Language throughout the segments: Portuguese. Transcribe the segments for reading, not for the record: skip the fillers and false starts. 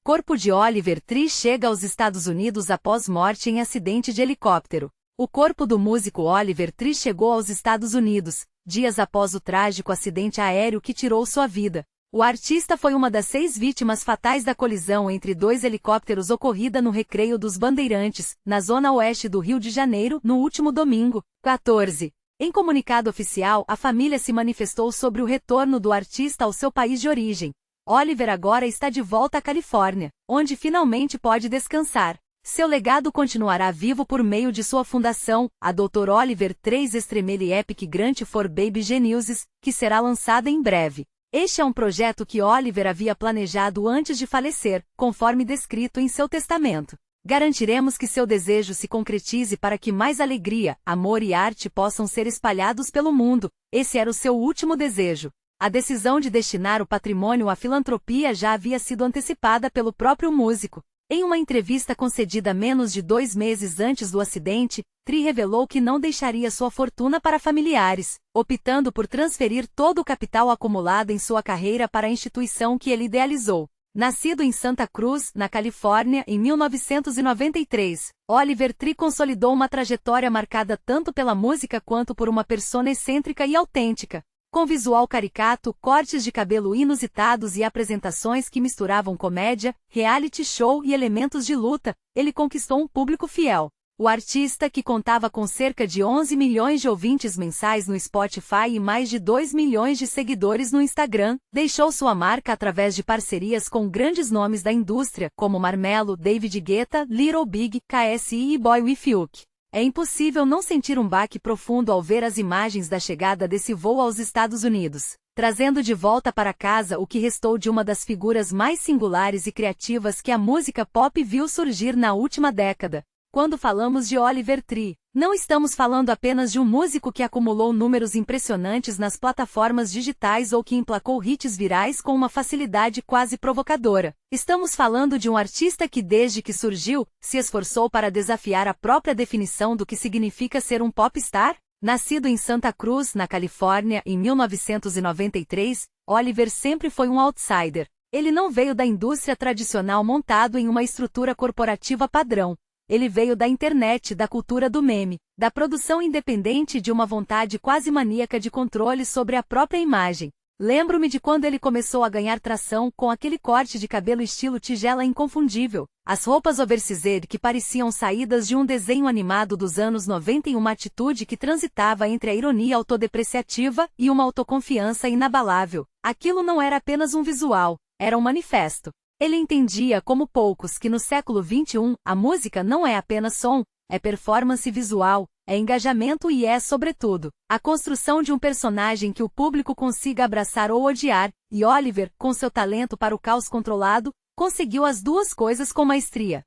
corpo de Oliver Tree chega aos Estados Unidos após morte em acidente de helicóptero. O corpo do músico Oliver Tree chegou aos Estados Unidos, dias após o trágico acidente aéreo que tirou sua vida. O artista foi uma das 6 vítimas fatais da colisão entre 2 helicópteros ocorrida no Recreio dos Bandeirantes, na zona oeste do Rio de Janeiro, no último domingo, 14. Em comunicado oficial, a família se manifestou sobre o retorno do artista ao seu país de origem. Oliver agora está de volta à Califórnia, onde finalmente pode descansar. Seu legado continuará vivo por meio de sua fundação, a Dr. Oliver Tree Extremely Epic Grant for Baby Geniuses, que será lançada em breve. Este é um projeto que Oliver havia planejado antes de falecer, conforme descrito em seu testamento. Garantiremos que seu desejo se concretize para que mais alegria, amor e arte possam ser espalhados pelo mundo. Esse era o seu último desejo. A decisão de destinar o patrimônio à filantropia já havia sido antecipada pelo próprio músico. Em uma entrevista concedida menos de 2 meses antes do acidente, Tree revelou que não deixaria sua fortuna para familiares, optando por transferir todo o capital acumulado em sua carreira para a instituição que ele idealizou. Nascido em Santa Cruz, na Califórnia, em 1993, Oliver Tree consolidou uma trajetória marcada tanto pela música quanto por uma persona excêntrica e autêntica. Com visual caricato, cortes de cabelo inusitados e apresentações que misturavam comédia, reality show e elementos de luta, ele conquistou um público fiel. O artista, que contava com cerca de 11 milhões de ouvintes mensais no Spotify e mais de 2 milhões de seguidores no Instagram, deixou sua marca através de parcerias com grandes nomes da indústria, como Marmelo, David Guetta, Little Big, KSI e Boy With You. É impossível não sentir um baque profundo ao ver as imagens da chegada desse voo aos Estados Unidos, trazendo de volta para casa o que restou de uma das figuras mais singulares e criativas que a música pop viu surgir na última década. Quando falamos de Oliver Tree, não estamos falando apenas de um músico que acumulou números impressionantes nas plataformas digitais ou que emplacou hits virais com uma facilidade quase provocadora. Estamos falando de um artista que, desde que surgiu, se esforçou para desafiar a própria definição do que significa ser um popstar. Nascido em Santa Cruz, na Califórnia, em 1993, Oliver sempre foi um outsider. Ele não veio da indústria tradicional montado em uma estrutura corporativa padrão. Ele veio da internet, da cultura do meme, da produção independente e de uma vontade quase maníaca de controle sobre a própria imagem. Lembro-me de quando ele começou a ganhar tração com aquele corte de cabelo estilo tigela inconfundível, as roupas oversized que pareciam saídas de um desenho animado dos anos 90 e uma atitude que transitava entre a ironia autodepreciativa e uma autoconfiança inabalável. Aquilo não era apenas um visual, era um manifesto. Ele entendia como poucos que no século XXI, a música não é apenas som, é performance visual, é engajamento e é, sobretudo, a construção de um personagem que o público consiga abraçar ou odiar, e Oliver, com seu talento para o caos controlado, conseguiu as duas coisas com maestria.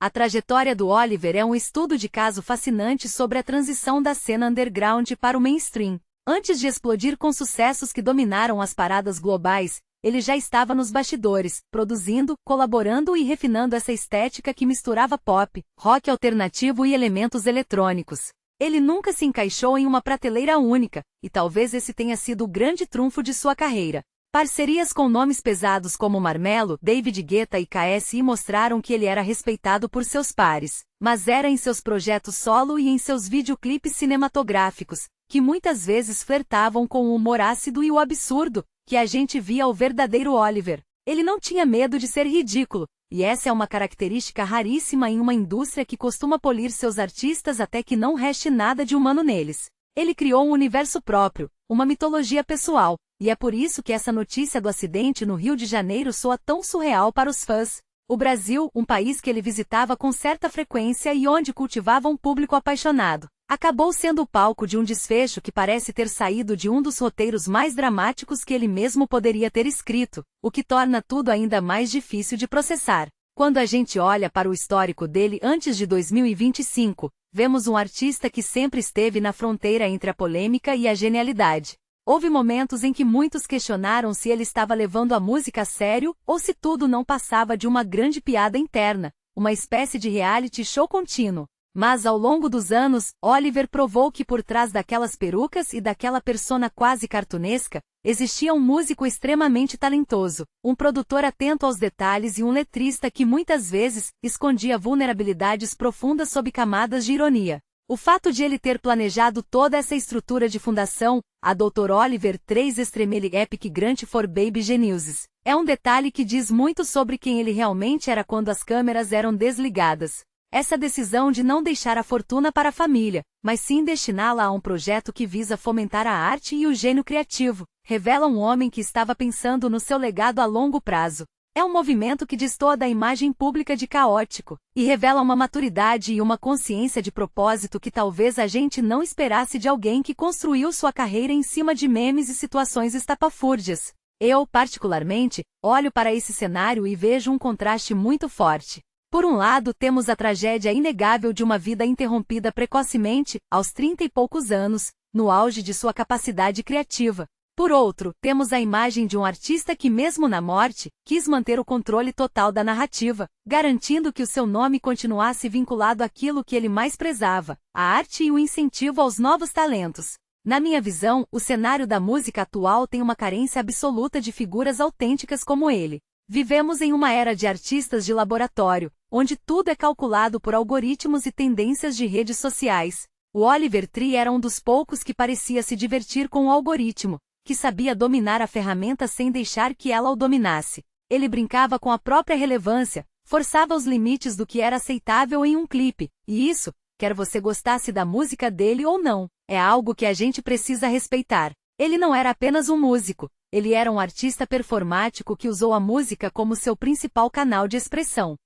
A trajetória do Oliver é um estudo de caso fascinante sobre a transição da cena underground para o mainstream. Antes de explodir com sucessos que dominaram as paradas globais, ele já estava nos bastidores, produzindo, colaborando e refinando essa estética que misturava pop, rock alternativo e elementos eletrônicos. Ele nunca se encaixou em uma prateleira única, e talvez esse tenha sido o grande trunfo de sua carreira. Parcerias com nomes pesados como Marmelo, David Guetta e KSI mostraram que ele era respeitado por seus pares, mas era em seus projetos solo e em seus videoclipes cinematográficos, que muitas vezes flertavam com o humor ácido e o absurdo, que a gente via o verdadeiro Oliver. Ele não tinha medo de ser ridículo, e essa é uma característica raríssima em uma indústria que costuma polir seus artistas até que não reste nada de humano neles. Ele criou um universo próprio, uma mitologia pessoal, e é por isso que essa notícia do acidente no Rio de Janeiro soa tão surreal para os fãs. O Brasil, um país que ele visitava com certa frequência e onde cultivava um público apaixonado, acabou sendo o palco de um desfecho que parece ter saído de um dos roteiros mais dramáticos que ele mesmo poderia ter escrito, o que torna tudo ainda mais difícil de processar. Quando a gente olha para o histórico dele antes de 2025, vemos um artista que sempre esteve na fronteira entre a polêmica e a genialidade. Houve momentos em que muitos questionaram se ele estava levando a música a sério ou se tudo não passava de uma grande piada interna, uma espécie de reality show contínuo. Mas ao longo dos anos, Oliver provou que por trás daquelas perucas e daquela persona quase cartunesca, Existia um músico extremamente talentoso, um produtor atento aos detalhes e um letrista que muitas vezes escondia vulnerabilidades profundas sob camadas de ironia. O fato de ele ter planejado toda essa estrutura de fundação, a Dr. Oliver III Extremely Epic Grant for Baby Geniuses, é um detalhe que diz muito sobre quem ele realmente era quando as câmeras eram desligadas. Essa decisão de não deixar a fortuna para a família, mas sim destiná-la a um projeto que visa fomentar a arte e o gênio criativo, revela um homem que estava pensando no seu legado a longo prazo. É um movimento que destoa da imagem pública de caótico, e revela uma maturidade e uma consciência de propósito que talvez a gente não esperasse de alguém que construiu sua carreira em cima de memes e situações estapafúrdias. Eu, particularmente, olho para esse cenário e vejo um contraste muito forte. Por um lado, temos a tragédia inegável de uma vida interrompida precocemente, aos 30 e poucos anos, no auge de sua capacidade criativa. Por outro, temos a imagem de um artista que, mesmo na morte, quis manter o controle total da narrativa, garantindo que o seu nome continuasse vinculado àquilo que ele mais prezava, a arte e o incentivo aos novos talentos. Na minha visão, o cenário da música atual tem uma carência absoluta de figuras autênticas como ele. Vivemos em uma era de artistas de laboratório, onde tudo é calculado por algoritmos e tendências de redes sociais. O Oliver Tree era um dos poucos que parecia se divertir com o algoritmo, que sabia dominar a ferramenta sem deixar que ela o dominasse. Ele brincava com a própria relevância, forçava os limites do que era aceitável em um clipe, e isso, quer você gostasse da música dele ou não, é algo que a gente precisa respeitar. Ele não era apenas um músico, ele era um artista performático que usou a música como seu principal canal de expressão.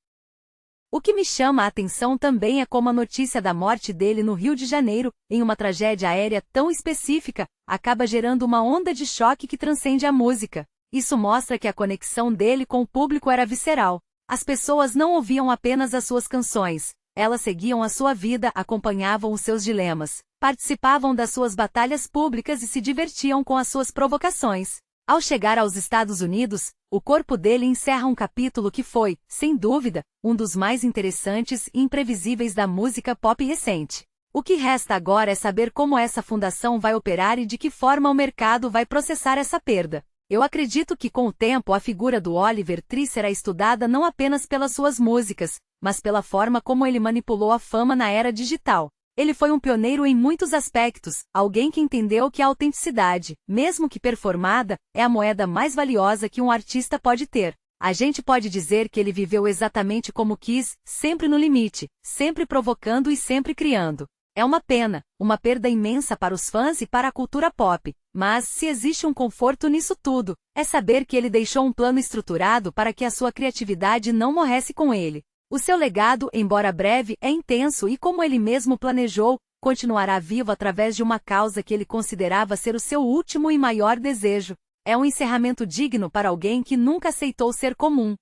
O que me chama a atenção também é como a notícia da morte dele no Rio de Janeiro, em uma tragédia aérea tão específica, acaba gerando uma onda de choque que transcende a música. Isso mostra que a conexão dele com o público era visceral. As pessoas não ouviam apenas as suas canções, elas seguiam a sua vida, acompanhavam os seus dilemas, participavam das suas batalhas públicas e se divertiam com as suas provocações. Ao chegar aos Estados Unidos, o corpo dele encerra um capítulo que foi, sem dúvida, um dos mais interessantes e imprevisíveis da música pop recente. O que resta agora é saber como essa fundação vai operar e de que forma o mercado vai processar essa perda. Eu acredito que com o tempo a figura do Oliver Tree será estudada não apenas pelas suas músicas, mas pela forma como ele manipulou a fama na era digital. Ele foi um pioneiro em muitos aspectos, alguém que entendeu que a autenticidade, mesmo que performada, é a moeda mais valiosa que um artista pode ter. A gente pode dizer que ele viveu exatamente como quis, sempre no limite, sempre provocando e sempre criando. É uma pena, uma perda imensa para os fãs e para a cultura pop, mas se existe um conforto nisso tudo, é saber que ele deixou um plano estruturado para que a sua criatividade não morresse com ele. O seu legado, embora breve, é intenso e, como ele mesmo planejou, continuará vivo através de uma causa que ele considerava ser o seu último e maior desejo. É um encerramento digno para alguém que nunca aceitou ser comum.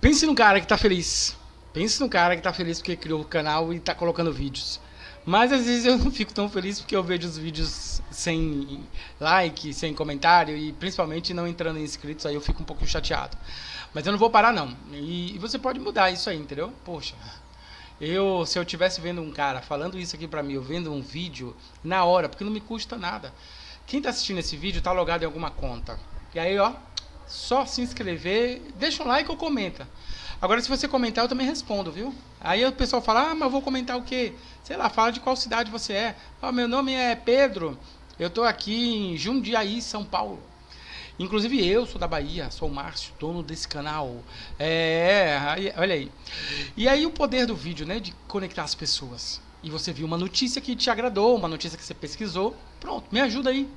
Pense no cara que tá feliz. Pense no cara que tá feliz porque criou o canal e tá colocando vídeos. Mas às vezes eu não fico tão feliz porque eu vejo os vídeos sem like, sem comentário e principalmente não entrando em inscritos, aí eu fico um pouco chateado. Mas eu não vou parar não. E você pode mudar isso aí, entendeu? Poxa, se eu tivesse vendo um cara falando isso aqui pra mim, eu vendo um vídeo na hora, porque não me custa nada. Quem tá assistindo esse vídeo tá logado em alguma conta. E aí, ó, só se inscrever, deixa um like ou comenta. Agora, se você comentar, eu também respondo, viu? Aí o pessoal fala, mas eu vou comentar o quê? Sei lá, fala de qual cidade você é. Meu nome é Pedro, eu tô aqui em Jundiaí, São Paulo. Inclusive eu sou da Bahia, sou o Márcio, dono desse canal. Olha aí. E aí o poder do vídeo, né, de conectar as pessoas. E você viu uma notícia que te agradou, uma notícia que você pesquisou. Pronto, me ajuda aí.